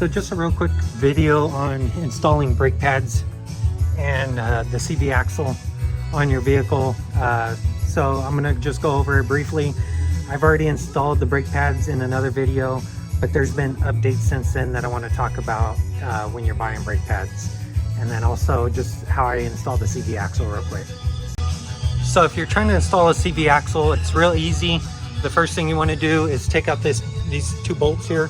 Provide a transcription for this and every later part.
So just a real quick video on installing brake pads and the CV axle on your vehicle. So I'm gonna just go over it briefly. I've already installed the brake pads in another video, but there's been updates since then that I want to talk about when you're buying brake pads. And then also just how I installed the CV axle real quick. So if you're trying to install a CV axle, it's real easy. The first thing you want to do is take out these two bolts here.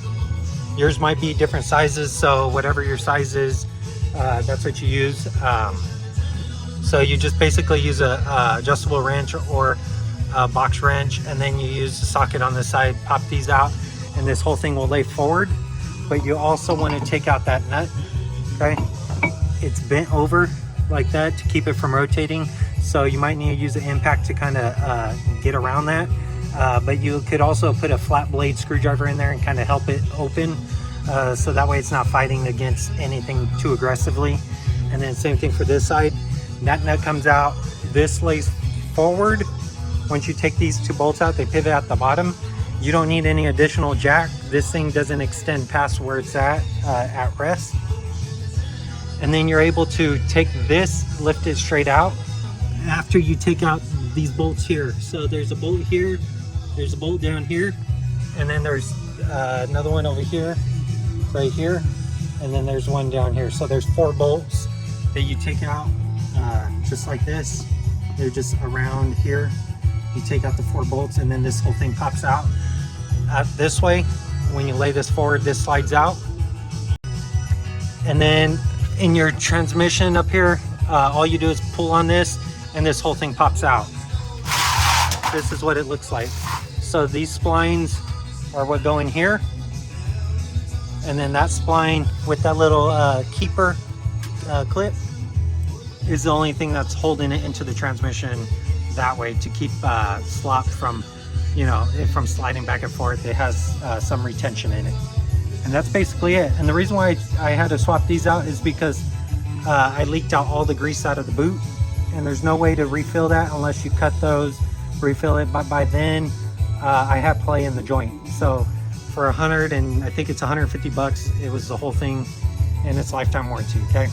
Yours might be different sizes, so whatever your size is, that's what you use. So you just basically use a adjustable wrench or a box wrench, and then you use the socket on the side, pop these out, and this whole thing will lay forward. But you also want to take out that nut, okay? It's bent over like that to keep it from rotating, so you might need to use an impact to kind of get around that. But you could also put a flat blade screwdriver in there and kind of help it open, so that way it's not fighting against anything too aggressively. And then same thing for this side. That nut comes out, this lays forward. Once you take these two bolts out, they pivot at the bottom. You don't need any additional jack. This thing doesn't extend past where it's at rest. And then you're able to take this, lift it straight out after you take out these bolts here. So there's a bolt here, there's a bolt down here, and then there's another one over here, right here, and then there's one down here. So there's 4 bolts that you take out just like this. They're just around here. You take out the 4 bolts, and then this whole thing pops out. This way, when you lay this forward, this slides out. And then in your transmission up here, all you do is pull on this, and this whole thing pops out. This is what it looks like. So these splines are what go in here, and then that spline with that little keeper clip is the only thing that's holding it into the transmission that way to keep slop from, from sliding back and forth. It has some retention in it, and that's basically it. And the reason why I had to swap these out is because I leaked out all the grease out of the boot, and there's no way to refill that unless you cut those, refill it. But by then I had play in the joint, so for I think it's 150 bucks, it was the whole thing, and it's lifetime warranty. Okay,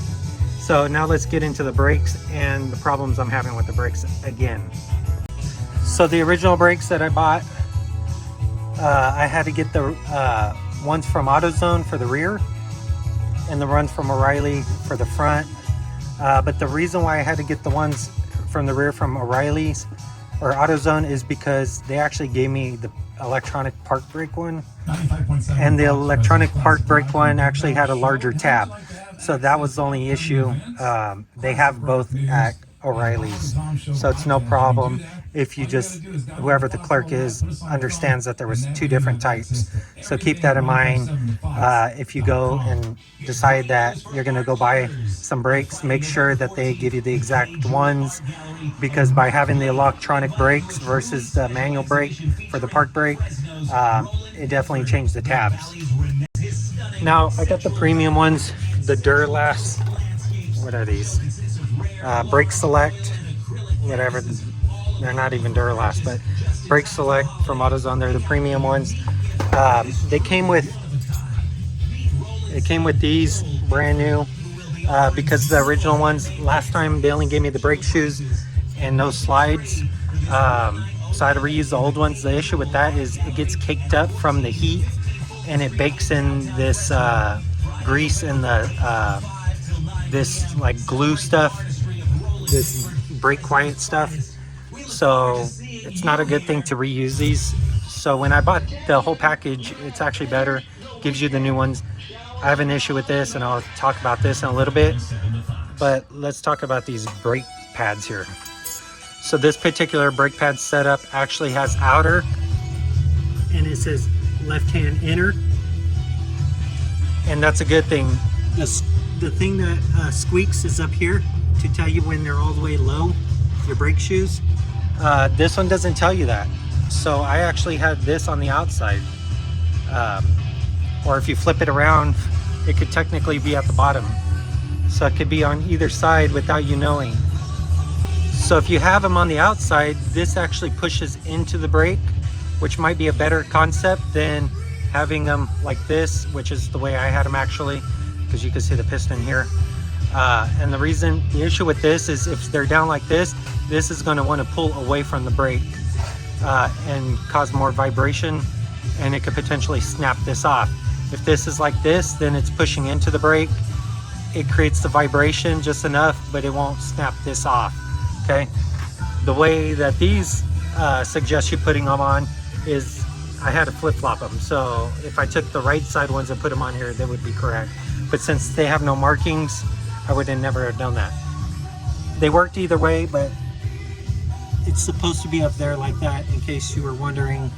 so now let's get into the brakes and the problems I'm having with the brakes again. So the original brakes that I bought, I had to get the ones from AutoZone for the rear and the ones from O'Reilly for the front. But the reason why I had to get the ones from the rear from O'Reilly's or AutoZone is because they actually gave me the electronic park brake one, and the electronic park brake one actually had a larger tab. So that was the only issue. They have both at O'Reilly's, so it's no problem if you just, whoever the clerk is understands that there was 2 different types. So keep that in mind. If you go and decide that you're going to go buy some brakes, make sure that they give you the exact ones, because by having the electronic brakes versus the manual brake for the park brake, it definitely changed the tabs. Now I got the premium ones, the Duralast, what are these? Brake Select, whatever. They're not even Duralast, but Brake Select from AutoZone. They're the premium ones. It came with these brand new, because the original ones last time they only gave me the brake shoes and no slides. So I had to reuse the old ones. The issue with that is it gets caked up from the heat, and it bakes in this grease and the this like glue stuff, this brake quiet stuff. So it's not a good thing to reuse these. So when I bought the whole package, it's actually better, gives you the new ones. I have an issue with this, and I'll talk about this in a little bit, but let's talk about these brake pads here. So this particular brake pad setup actually has outer, and it says left hand inner, and that's a good thing. The thing that squeaks is up here to tell you when they're all the way low, your brake shoes. This one doesn't tell you that. So I actually had this on the outside. Or if you flip it around, it could technically be at the bottom. So it could be on either side without you knowing. So if you have them on the outside, this actually pushes into the brake, which might be a better concept than having them like this, which is the way I had them actually, because you can see the piston here. And the issue with this is if they're down like this is going to want to pull away from the brake and cause more vibration, and it could potentially snap this off. If this is like this, then it's pushing into the brake. It creates the vibration just enough, but it won't snap this off, okay? The way that these suggest you putting them on is I had to flip-flop them. So if I took the right side ones and put them on here, they would be correct. But since they have no markings, I would have never have done that. They worked either way, but it's supposed to be up there like that in case you were wondering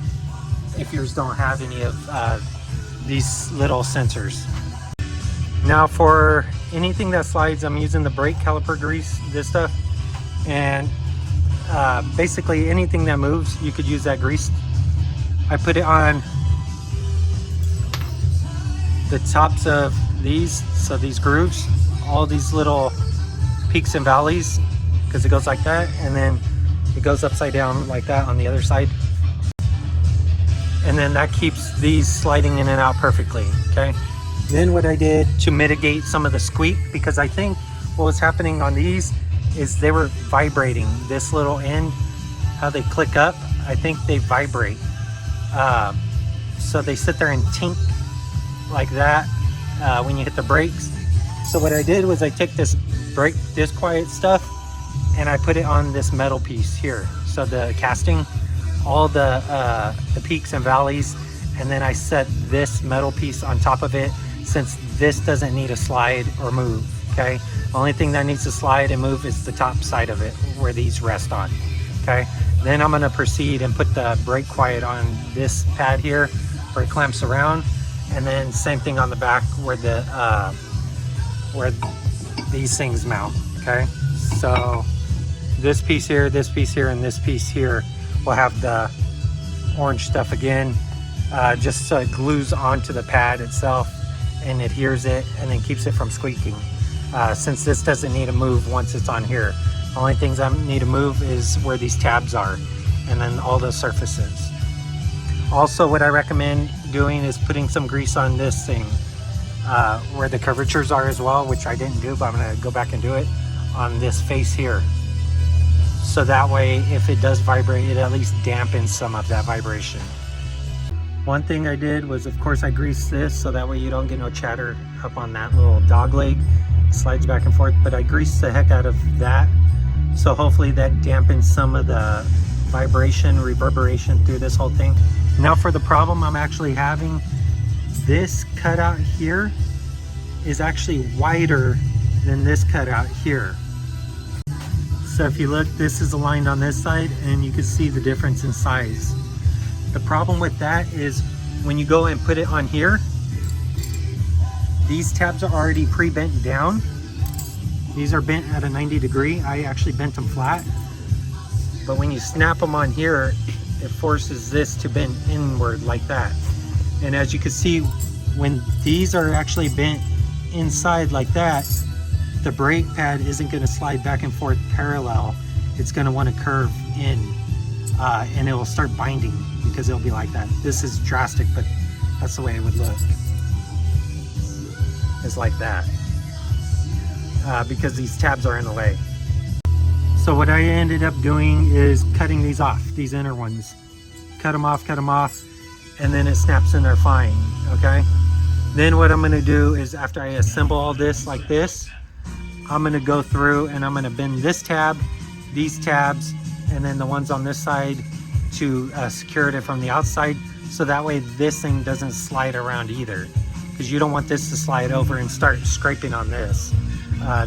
if yours don't have any of these little sensors. Now for anything that slides, I'm using the brake caliper grease, this stuff, and basically anything that moves, you could use that grease. I put it on the tops of these, so these grooves, all these little peaks and valleys, because it goes like that, and then it goes upside down like that on the other side. And then that keeps these sliding in and out perfectly, okay? Then what I did to mitigate some of the squeak, because I think what was happening on these is they were vibrating. This little end, how they click up, I think they vibrate. So they sit there and tink like that when you hit the brakes. So what I did was I took this brake disquiet stuff and I put it on this metal piece here. So the casting, all the peaks and valleys, and then I set this metal piece on top of it, since this doesn't need to slide or move, okay? The only thing that needs to slide and move is the top side of it where these rest on, okay? Then I'm gonna proceed and put the brake quiet on this pad here where it clamps around, and then same thing on the back where the where these things mount, okay? So this piece here, and this piece here will have the orange stuff again, just so it glues onto the pad itself and adheres it and then keeps it from squeaking. Since this doesn't need to move once it's on here. The only things I need to move is where these tabs are and then all those surfaces. Also, what I recommend doing is putting some grease on this thing where the curvatures are as well, which I didn't do, but I'm gonna go back and do it on this face here. So that way, if it does vibrate, it at least dampens some of that vibration. One thing I did was, of course, I greased this so that way you don't get no chatter up on that little dog leg. It slides back and forth, but I greased the heck out of that. So hopefully that dampens some of the vibration, reverberation through this whole thing. Now for the problem I'm actually having, this cutout here is actually wider than this cutout here. So if you look, this is aligned on this side and you can see the difference in size. The problem with that is when you go and put it on here, these tabs are already pre-bent down. These are bent at a 90 degree. I actually bent them flat. But when you snap them on here, it forces this to bend inward like that. And as you can see, when these are actually bent inside like that, the brake pad isn't going to slide back and forth parallel. It's going to want to curve in and it will start binding because it'll be like that. This is drastic, but that's the way it would look. It's like that because these tabs are in the way. So what I ended up doing is cutting these off, these inner ones. Cut them off, and then it snaps in there fine, okay? Then what I'm gonna do is after I assemble all this like this, I'm gonna go through and I'm gonna bend this tab, these tabs, and then the ones on this side to secure it from the outside, so that way this thing doesn't slide around either, because you don't want this to slide over and start scraping on this.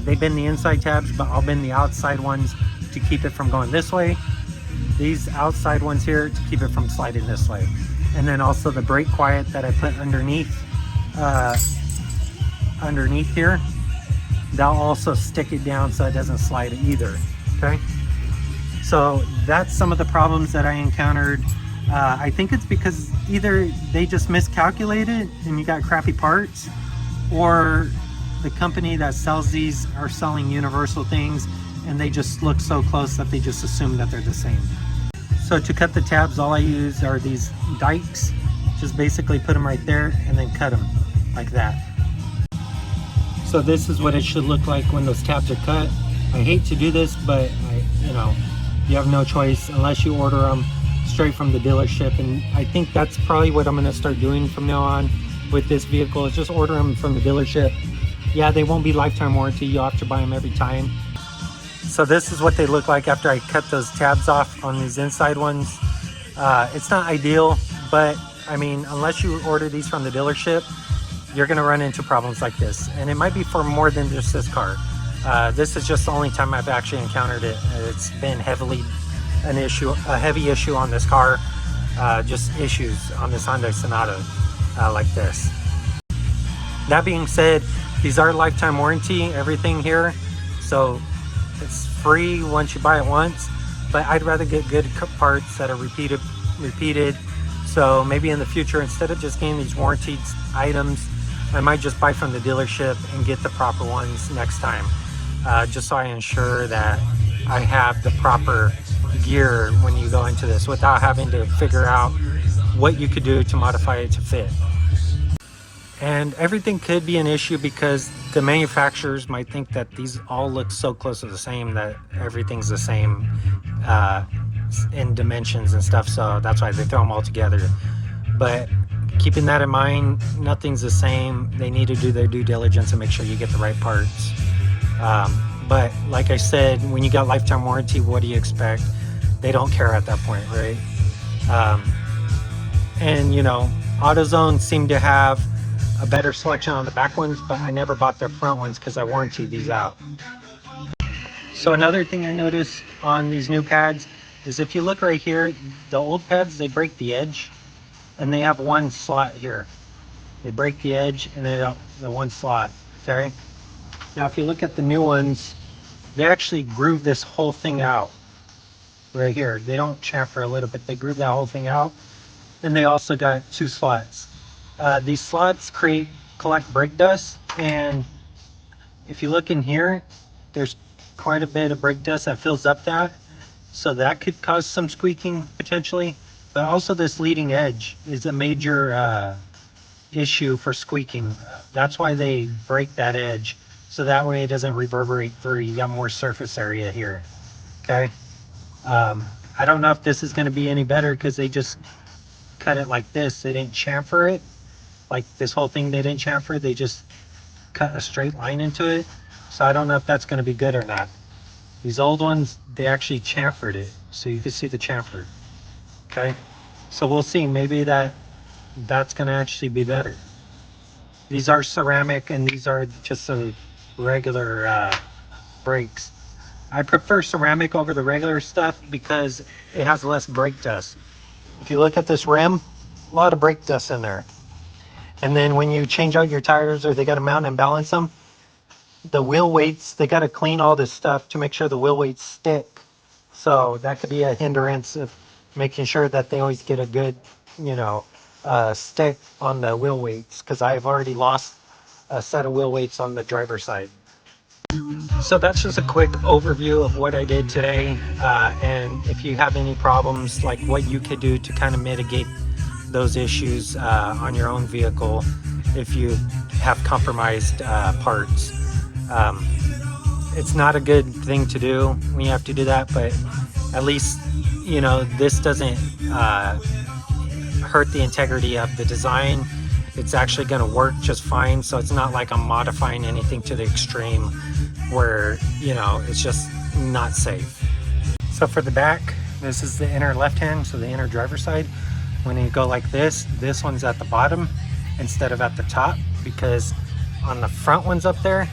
They bend the inside tabs, but I'll bend the outside ones to keep it from going this way. These outside ones here to keep it from sliding this way. And then also the brake quiet that I put underneath here, that'll also stick it down so it doesn't slide either, okay? So that's some of the problems that I encountered. I think it's because either they just miscalculated and you got crappy parts, or the company that sells these are selling universal things and they just look so close that they just assume that they're the same. So to cut the tabs, all I use are these dikes, just basically put them right there and then cut them like that. So this is what it should look like when those tabs are cut. I hate to do this, but you have no choice unless you order them straight from the dealership. And I think that's probably what I'm going to start doing from now on with this vehicle, is just order them from the dealership. Yeah, they won't be lifetime warranty. You'll have to buy them every time. So this is what they look like after I cut those tabs off on these inside ones. It's not ideal, but I mean, unless you order these from the dealership, you're going to run into problems like this. And it might be for more than just this car. This is just the only time I've actually encountered it. It's been a heavy issue on this car. Just issues on this Hyundai Sonata like this. That being said, these are lifetime warranty, everything here. So it's free once you buy it once, but I'd rather get good parts that are repeated. So maybe in the future, instead of just getting these warranted items, I might just buy from the dealership and get the proper ones next time, just so I ensure that I have the proper gear when you go into this without having to figure out what you could do to modify it to fit. And everything could be an issue because the manufacturers might think that these all look so close to the same that everything's the same in dimensions and stuff, so that's why they throw them all together. But keeping that in mind, nothing's the same. They need to do their due diligence and make sure you get the right parts. But like I said, when you got lifetime warranty, what do you expect? They don't care at that point, right? And AutoZone seemed to have a better selection on the back ones, but I never bought their front ones because I warranted these out. So another thing I noticed on these new pads is if you look right here, the old pads, they break the edge and they have one slot here. They break the edge and they don't, the one slot, okay? Now if you look at the new ones, they actually groove this whole thing out right here. They don't chamfer a little bit, they groove that whole thing out. And they also got two slots. These slots collect brake dust, and if you look in here, there's quite a bit of brake dust that fills up that, so that could cause some squeaking potentially. But also this leading edge is a major issue for squeaking. That's why they break that edge, so that way it doesn't reverberate through. You got more surface area here. Okay. I don't know if this is going to be any better because they just cut it like this. They didn't chamfer it. Like this whole thing, they didn't chamfer. They just cut a straight line into it. So I don't know if that's going to be good or not. These old ones, they actually chamfered it, so you can see the chamfer. Okay, so we'll see. Maybe that's going to actually be better. These are ceramic, and these are just some regular brakes. I prefer ceramic over the regular stuff because it has less brake dust. If you look at this rim, a lot of brake dust in there. And then when you change out your tires or they got to mount and balance them, the wheel weights, they got to clean all this stuff to make sure the wheel weights stick. So that could be a hindrance of making sure that they always get a good, stick on the wheel weights, because I've already lost a set of wheel weights on the driver's side. So that's just a quick overview of what I did today. And if you have any problems, like what you could do to kind of mitigate those issues on your own vehicle if you have compromised parts. It's not a good thing to do when you have to do that, but at least this doesn't hurt the integrity of the design. It's actually going to work just fine, so it's not like I'm modifying anything to the extreme where it's just not safe. So for the back, this is the inner left hand, so the inner driver's side. When you go like this one's at the bottom instead of at the top, because on the front ones up there,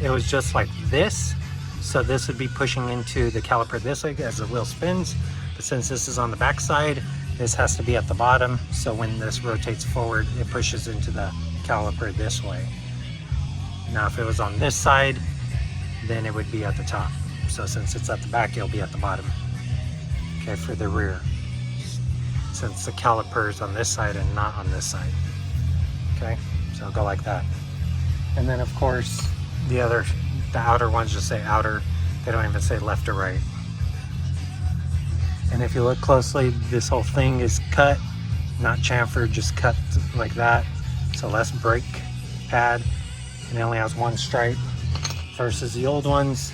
it was just like this. So this would be pushing into the caliper this way as the wheel spins. But since this is on the back side, this has to be at the bottom. So when this rotates forward, it pushes into the caliper this way. Now, if it was on this side, then it would be at the top. So since it's at the back, it'll be at the bottom. Okay, for the rear. Since the caliper is on this side and not on this side. Okay, so it'll go like that. And then of course, the outer ones just say outer. They don't even say left or right. And if you look closely, this whole thing is cut not chamfered, just cut like that. So less brake pad, and it only has one stripe versus the old ones.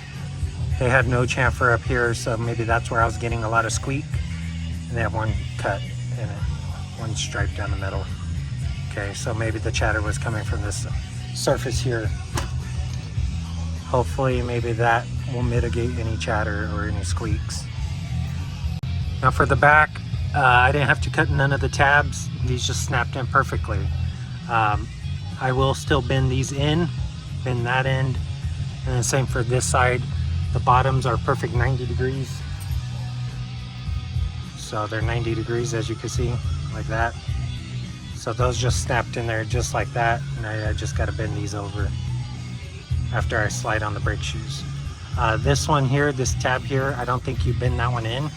They had no chamfer up here, so maybe that's where I was getting a lot of squeak. And they have one cut in it, one stripe down the middle. Okay, so maybe the chatter was coming from this surface here. Hopefully maybe that will mitigate any chatter or any squeaks. Now for the back, I didn't have to cut none of the tabs. These just snapped in perfectly. I will still bend these in, bend that end, and then same for this side. The bottoms are perfect 90 degrees. So they're 90 degrees, as you can see, like that. So those just snapped in there just like that, and I just got to bend these over after I slide on the brake shoes. This one here, this tab here, I don't think you bend that one in.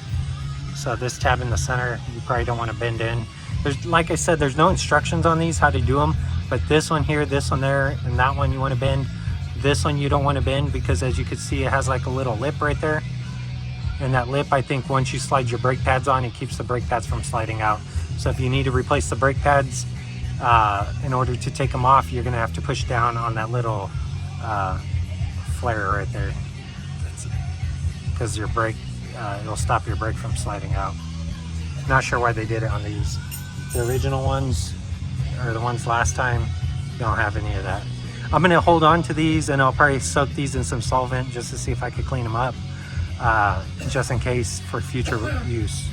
So this tab in the center, you probably don't want to bend in. There's, like I said, there's no instructions on these how to do them, but this one here, this one there, and that one you want to bend. This one you don't want to bend because, as you can see, it has like a little lip right there. And that lip, I think once you slide your brake pads on, it keeps the brake pads from sliding out. So if you need to replace the brake pads, in order to take them off, you're going to have to push down on that little flare right there. Because your brake, it'll stop your brake from sliding out. Not sure why they did it on these. The original ones, or the ones last time, don't have any of that. I'm going to hold on to these, and I'll probably soak these in some solvent just to see if I could clean them up. Just in case for future use.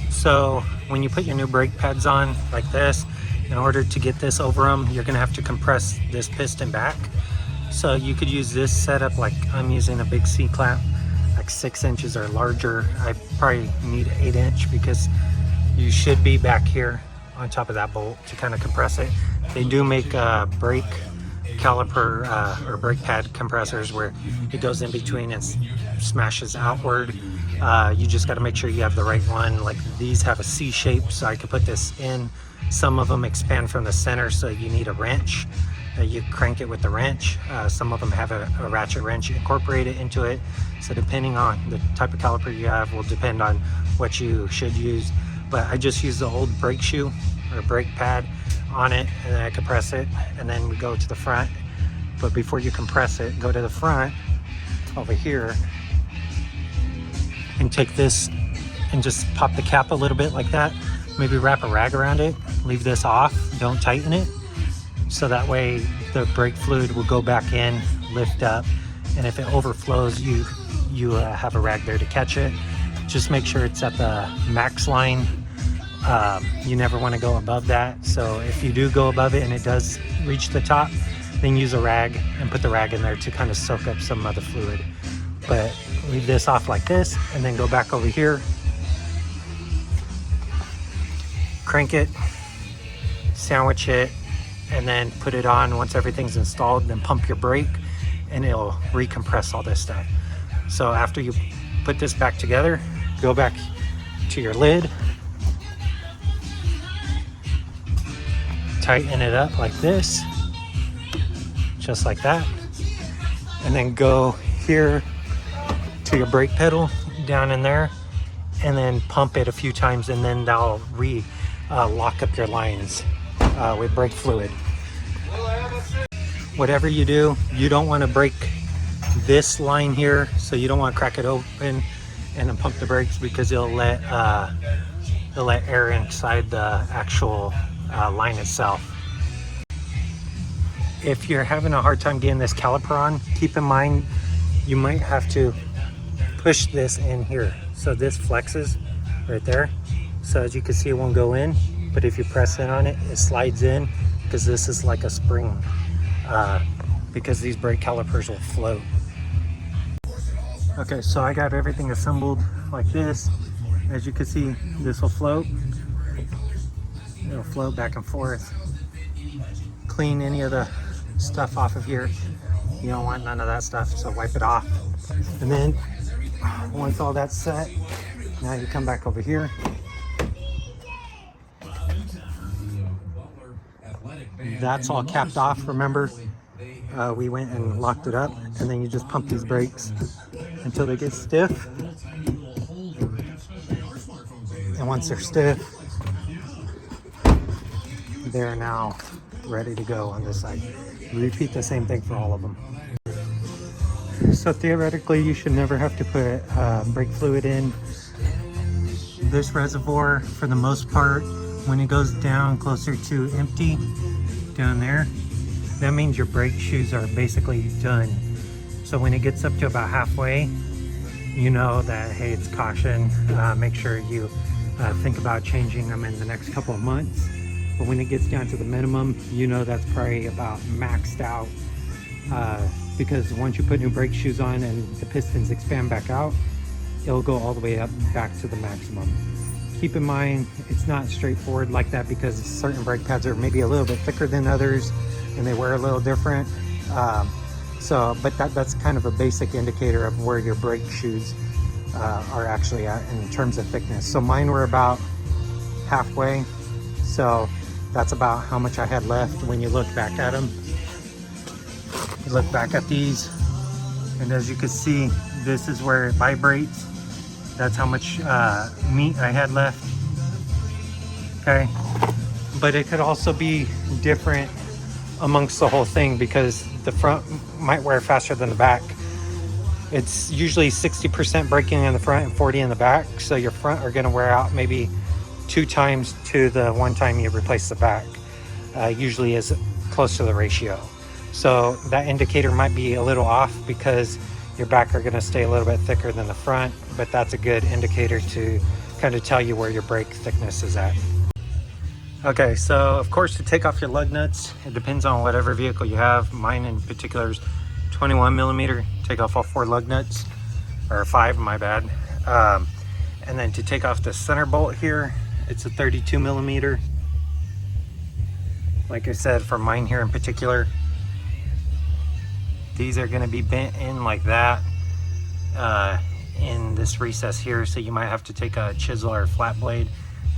So when you put your new brake pads on like this, in order to get this over them, you're gonna have to compress this piston back. So you could use this setup, like I'm using a big C-clamp, like 6 inches or larger. I probably need 8 inch because you should be back here on top of that bolt to kind of compress it. They do make brake caliper or brake pad compressors where it goes in between and smashes outward. You just got to make sure you have the right one. Like these have a C shape, so I could put this in. Some of them expand from the center, so you need a wrench. You crank it with the wrench. Some of them have a ratchet wrench incorporated into it. So depending on the type of caliper you have will depend on what you should use. But I just use the old brake shoe or brake pad on it, and then I compress it, and then we go to the front. But before you compress it, go to the front over here and take this and just pop the cap a little bit like that. Maybe wrap a rag around it, leave this off, don't tighten it, so that way the brake fluid will go back in, lift up, and if it overflows, you have a rag there to catch it. Just make sure it's at the max line. You never want to go above that. So if you do go above it and it does reach the top, then use a rag and put the rag in there to kind of soak up some of the fluid. But leave this off like this, and then go back over here, crank it, sandwich it, and then put it on. Once everything's installed, then pump your brake and it'll recompress all this stuff. So after you put this back together, go back to your lid, tighten it up like this, just like that, and then go here to your brake pedal down in there, and then pump it a few times, and then that'll lock up your lines with brake fluid. Whatever you do, you don't want to break this line here, so you don't want to crack it open and then pump the brakes, because it'll let air inside the actual line itself. If you're having a hard time getting this caliper on, keep in mind you might have to push this in here. So this flexes right there. So as you can see, it won't go in, but if you press in on it, it slides in, because this is like a spring, because these brake calipers will float. Okay, so I got everything assembled like this. As you can see, this will float. It'll float back and forth. Clean any of the stuff off of here. You don't want none of that stuff, so wipe it off. And then once all that's set, now you come back over here. That's all capped off, remember? We went and locked it up, and then you just pump these brakes until they get stiff. And once they're stiff, they're now ready to go on this side. Repeat the same thing for all of them. So theoretically, you should never have to put brake fluid in this reservoir for the most part. When it goes down closer to empty down there, that means your brake shoes are basically done. So when it gets up to about halfway, you know that, hey, it's caution. Make sure you think about changing them in the next couple of months. But when it gets down to the minimum, you know that's probably about maxed out, because once you put new brake shoes on and the pistons expand back out, it'll go all the way up back to the maximum. Keep in mind, it's not straightforward like that because certain brake pads are maybe a little bit thicker than others and they wear a little different. But that's kind of a basic indicator of where your brake shoes are actually at in terms of thickness. So mine were about halfway. So that's about how much I had left when you look back at them. You look back at these, and as you can see, this is where it vibrates. That's how much meat I had left. Okay, but it could also be different amongst the whole thing because the front might wear faster than the back. It's usually 60% braking in the front and 40 in the back, so your front are going to wear out maybe 2 times to the 1 time you replace the back. Usually is close to the ratio. So that indicator might be a little off because your back are going to stay a little bit thicker than the front, but that's a good indicator to kind of tell you where your brake thickness is at. Okay, so of course to take off your lug nuts, it depends on whatever vehicle you have. Mine in particular is 21 millimeter. Take off all 4 lug nuts, or 5, my bad. And then to take off the center bolt here, it's a 32 millimeter. Like I said, for mine here in particular, these are going to be bent in like that in this recess here, so you might have to take a chisel or a flat blade,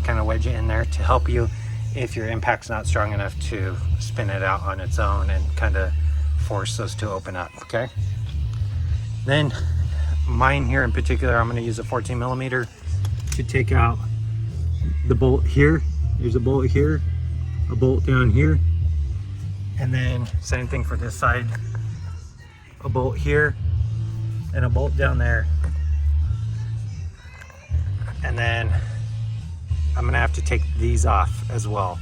kind of wedge it in there to help you if your impact's not strong enough to spin it out on its own and kind of force those to open up. Okay, then mine here in particular, I'm going to use a 14 millimeter to take out the bolt here. There's a bolt here, a bolt down here, and then same thing for this side, a bolt here and a bolt down there. And then I'm gonna have to take these off as well.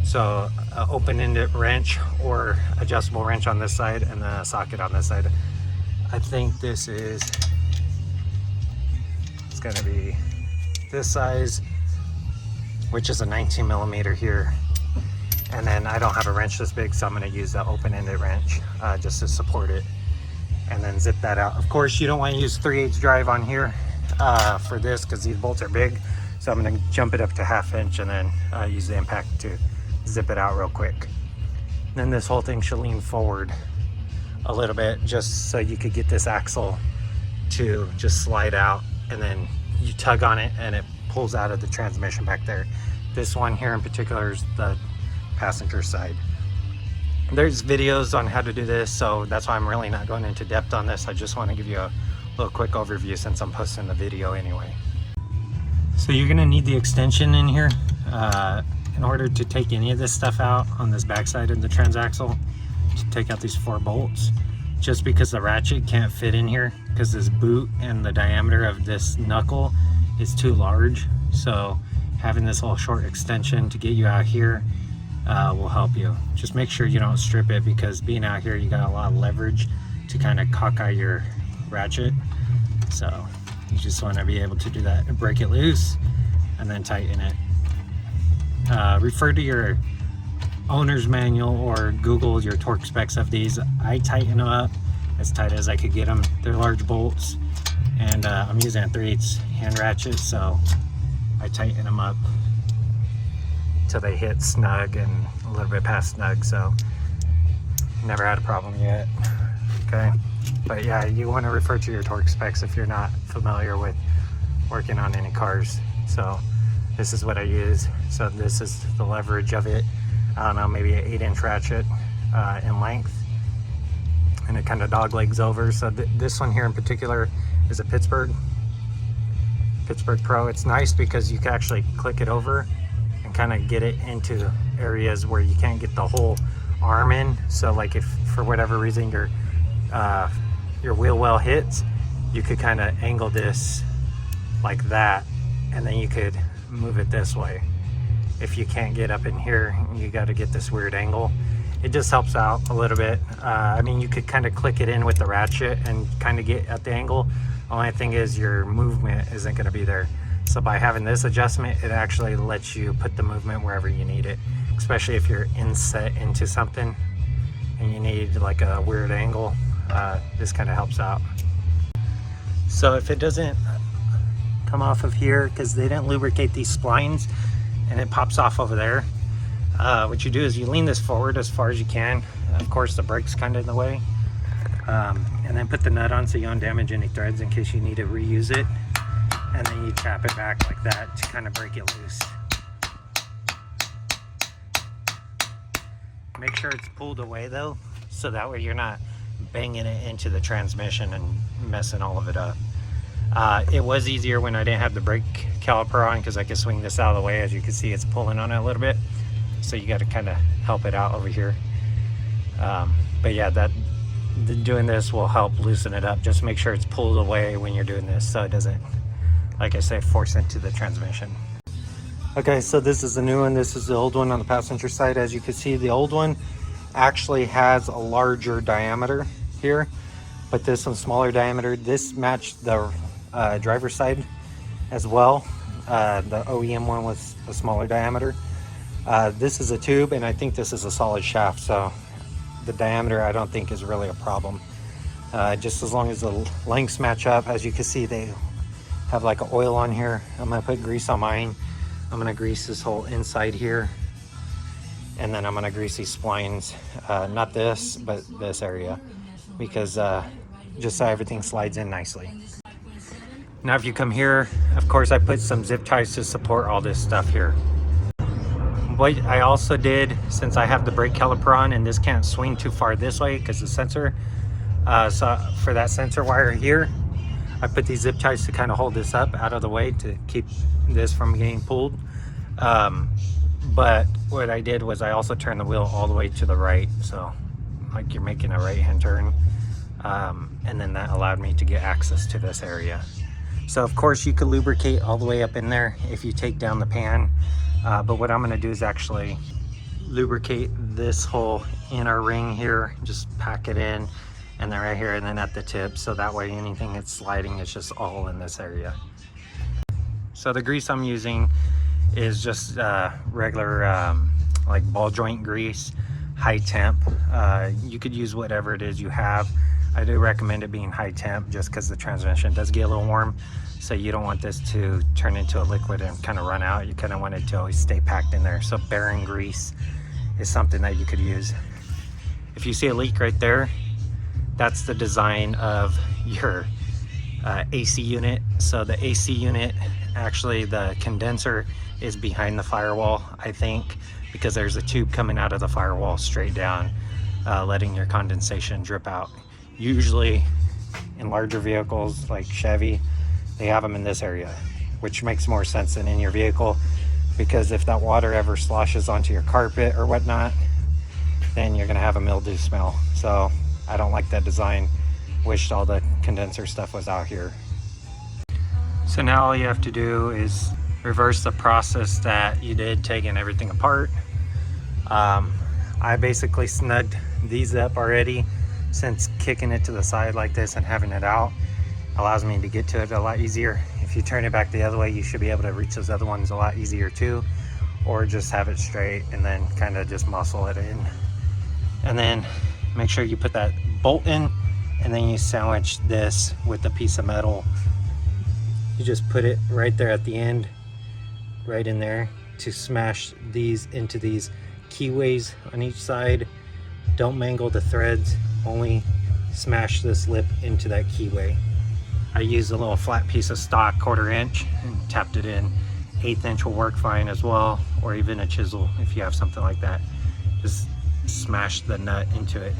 So an open-ended wrench or adjustable wrench on this side and then a socket on this side. I think this is, it's gonna be this size, which is a 19 millimeter here. And then I don't have a wrench this big, so I'm gonna use the open-ended wrench just to support it. And then zip that out. Of course, you don't wanna use 3/8 drive on here for this because these bolts are big. So I'm gonna jump it up to 1/2 inch and then use the impact to zip it out real quick. Then this whole thing should lean forward a little bit just so you could get this axle to just slide out, and then you tug on it and it pulls out of the transmission back there. This one here in particular is the passenger side. There's videos on how to do this, so that's why I'm really not going into depth on this. I just want to give you a little quick overview since I'm posting the video anyway. So you're going to need the extension in here in order to take any of this stuff out on this backside of the transaxle, to take out these 4 bolts, just because the ratchet can't fit in here because this boot and the diameter of this knuckle is too large. So having this little short extension to get you out here will help you. Just make sure you don't strip it, because being out here you got a lot of leverage to kind of cockeye your ratchet. So you just want to be able to do that and break it loose and then tighten it. Refer to your owner's manual or Google your torque specs of these. I tighten them up as tight as I could get them. They're large bolts, and I'm using a 3/8 hand ratchet, so I tighten them up till they hit snug and a little bit past snug. So never had a problem yet. Okay, but yeah, you want to refer to your torque specs if you're not familiar with working on any cars. So this is what I use. So this is the leverage of it. I don't know, maybe an 8-inch ratchet in length, and it kind of dog legs over. So this one here in particular is a Pittsburgh Pro. It's nice because you can actually click it over and and kind of get it into areas where you can't get the whole arm in. So like if for whatever reason your wheel well hits, you could kind of angle this like that, and then you could move it this way. If you can't get up in here, you got to get this weird angle. It just helps out a little bit. I mean, you could kind of click it in with the ratchet and kind of get at the angle. Only thing is your movement isn't going to be there. So by having this adjustment, it actually lets you put the movement wherever you need it, especially if you're inset into something and you need like a weird angle. This kind of helps out. So if it doesn't come off of here because they didn't lubricate these splines and it pops off over there, what you do is you lean this forward as far as you can. Of course, the brake's kind of in the way. And then put the nut on so you don't damage any threads in case you need to reuse it. And then you tap it back like that to kind of break it loose. Make sure it's pulled away though, so that way you're not banging it into the transmission and messing all of it up. It was easier when I didn't have the brake caliper on because I could swing this out of the way. As you can see, it's pulling on it a little bit. So you got to kind of help it out over here. But yeah, doing this will help loosen it up. Just make sure it's pulled away when you're doing this so it doesn't, like I say, force into the transmission. Okay, so this is the new one. This is the old one on the passenger side. As you can see, the old one actually has a larger diameter here, but this one's smaller diameter. This matched the driver's side as well. The OEM one was a smaller diameter. This is a tube, and I think this is a solid shaft, so the diameter I don't think is really a problem. Just as long as the lengths match up. As you can see, they have like an oil on here. I'm gonna put grease on mine. I'm gonna grease this whole inside here, and then I'm gonna grease these splines, not this, but this area, because just so everything slides in nicely. Now if you come here, of course I put some zip ties to support all this stuff here. What I also did, since I have the brake caliper on and this can't swing too far this way because the sensor, so for that sensor wire here, I put these zip ties to kind of hold this up out of the way to keep this from getting pulled. But what I did was I also turned the wheel all the way to the right, so like you're making a right-hand turn, and then that allowed me to get access to this area. So of course you could lubricate all the way up in there if you take down the pan, but what I'm going to do is actually lubricate this whole inner ring here, just pack it in, and then right here, and then at the tip, so that way anything that's sliding is just all in this area. So the grease I'm using is just regular like ball joint grease, high temp. You could use whatever it is you have. I do recommend it being high temp just because the transmission does get a little warm, so you don't want this to turn into a liquid and kind of run out. You kind of want it to always stay packed in there. So bearing grease is something that you could use. If you see a leak right there, that's the design of your AC unit. So the AC unit, actually the condenser is behind the firewall, I think, because there's a tube coming out of the firewall straight down, letting your condensation drip out. Usually in larger vehicles like Chevy, they have them in this area, which makes more sense than in your vehicle, because if that water ever sloshes onto your carpet or whatnot, then you're gonna have a mildew smell. So I don't like that design. Wished all the condenser stuff was out here. So now all you have to do is reverse the process that you did taking everything apart. I basically snugged these up already, since kicking it to the side like this and having it out allows me to get to it a lot easier. If you turn it back the other way, you should be able to reach those other ones a lot easier too, or just have it straight and then kind of just muscle it in. And then make sure you put that bolt in, and then you sandwich this with a piece of metal. You just put it right there at the end, right in there, to smash these into these keyways on each side. Don't mangle the threads, only smash this lip into that keyway. I used a little flat piece of stock, 1/4 inch, and tapped it in. 1/8 inch will work fine as well, or even a chisel if you have something like that. Just smash the nut into it,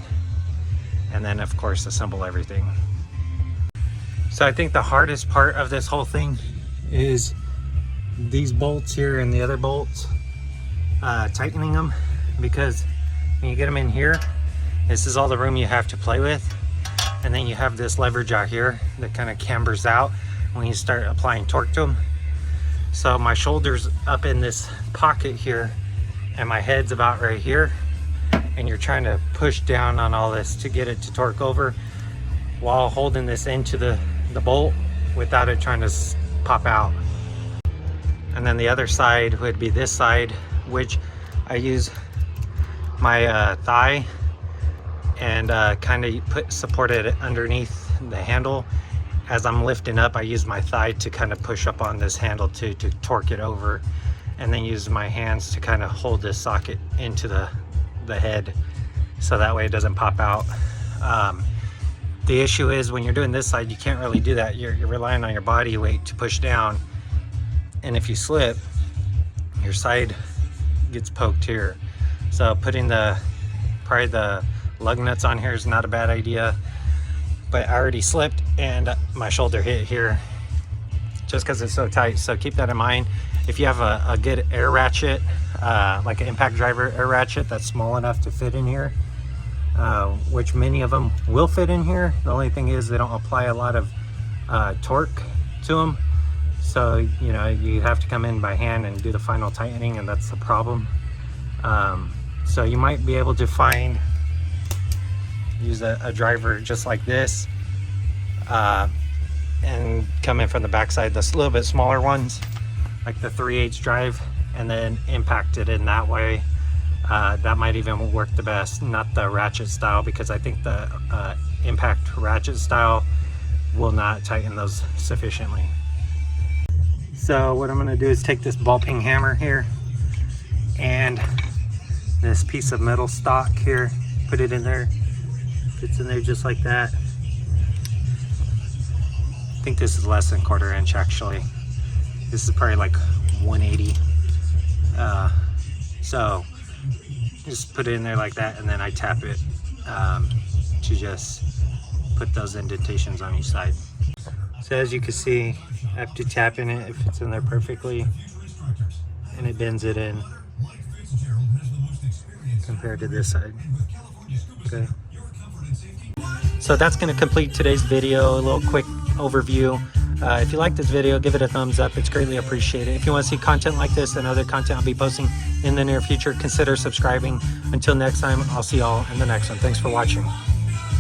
and then of course assemble everything. So I think the hardest part of this whole thing is these bolts here and the other bolts. tightening them, because when you get them in here, this is all the room you have to play with, and then you have this leverage out here that kind of cambers out when you start applying torque to them. So my shoulder's up in this pocket here and my head's about right here, and you're trying to push down on all this to get it to torque over while holding this into the bolt without it trying to pop out. And then the other side would be this side, which I use my thigh and kind of support it underneath the handle. As I'm lifting up, I use my thigh to kind of push up on this handle to torque it over, and then use my hands to kind of hold this socket into the head, so that way it doesn't pop out. The issue is when you're doing this side, you can't really do that. You're relying on your body weight to push down, and if you slip, your side gets poked here. So putting probably the lug nuts on here is not a bad idea, but I already slipped and my shoulder hit here just because it's so tight. So keep that in mind. If you have a good air ratchet, like an impact driver air ratchet that's small enough to fit in here, which many of them will fit in here. The only thing is they don't apply a lot of torque to them. So, you know, you have to come in by hand and do the final tightening, and that's the problem. So you might be able to use a driver just like this, and come in from the backside, the little bit smaller ones, like the 3/8 drive, and then impact it in that way. That might even work the best, not the ratchet style, because I think the impact ratchet style will not tighten those sufficiently. So what I'm going to do is take this ball peen hammer here and this piece of metal stock here, put it in there. Fits in there just like that. I think this is less than 1/4 inch actually. This is probably like 180. So just put it in there like that, and then I tap it to just put those indentations on each side. So as you can see, after tapping it, it fits in there perfectly, and it bends it in compared to this side. Okay. So that's going to complete today's video, a little quick overview. If you like this video, give it a thumbs up. It's greatly appreciated. If you want to see content like this and other content I'll be posting in the near future, consider subscribing. Until next time, I'll see y'all in the next one. Thanks for watching.